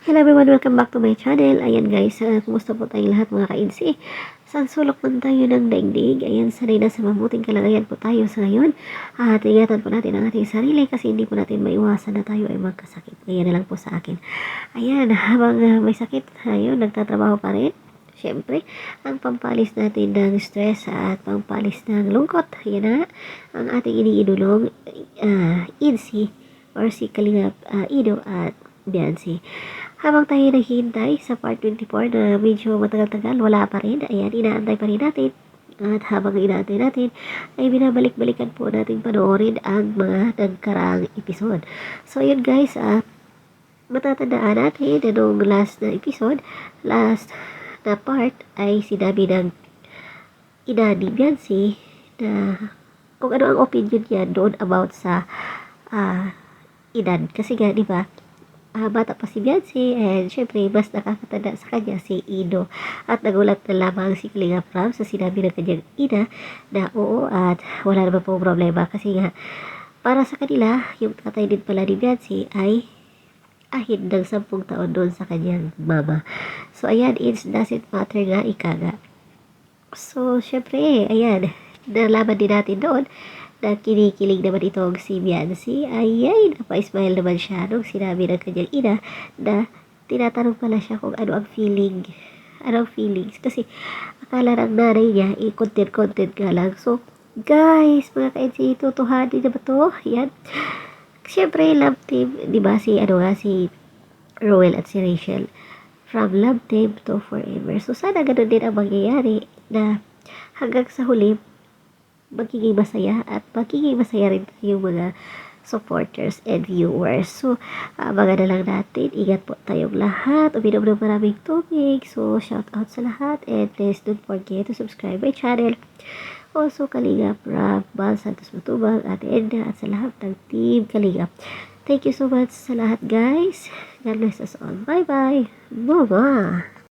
Hello everyone, welcome back to my channel. Ayan guys, kumusta po tayong lahat mga ka-INSI? Saan sulok man tayo ng daigdig? Ayan, sanay na sa mabuting kalagayan po tayo sa ngayon. At ingatan po natin ang ating sarili kasi hindi po natin maiwasan na tayo ay magkasakit. Ayan na lang po sa akin. Ayan, habang may sakit tayo, nagtatrabaho pa rin. Siyempre, ang pampalis natin ng stress at pampalis ng lungkot. Ayan na, ang ating iniidulong INSI or si Kalingap Ido at Biancy. Habang tayo naghihintay sa part 24 na medyo matagal-tagal, wala pa rin. Ayan, inaantay pa rin natin. At habang inaantay natin, ay binabalik-balikan po natin panoorin ang mga nagkaraang episode. So, yun guys, matatandaan natin na nung last na episode, last na part, ay sinabi ng ina ni Biancy na kung ano ang opinion niya doon about sa edad. Kasi nga, di ba, bata pa si Biancy and syempre mas nakakatanda sa kanya si Ido at nagulat na lamang si Kalingap Rab sa sinabi ng kanyang ina na oo at wala naman po problema kasi nga para sa kanila yung tatay din pala ni Biancy ay ahid ng 10 taon doon sa kanyang mama. So ayan, it doesn't matter nga, ika nga. So syempre ayan, nalaman din natin doon na kinikilig naman itong si Biancy. Ay, napa-smile naman siya nung sinabi ng kanyang ina na tinatanong pala siya kung ano ang feelings. Kasi akala ng nanay niya, content nga lang. So, guys, mga ka-NC, tutuhanin na ba to? Yan. Siyempre, love team, di ba si Roel at si Rachel. From love team to forever. So, sana ganun din ang mangyayari na hanggang sa huli, magiging masaya at magiging masaya rin yung mga supporters and viewers. So, abangan na lang natin. Ingat po tayong lahat. Uminom ng maraming tubig. So, shout out sa lahat and please don't forget to subscribe my channel. Also, Kalingap Rab, Bal Santos Matubang, Ate Edna at sa lahat ng team Kalingap. Thank you so much sa lahat guys. God bless us all. Bye-bye. Mama.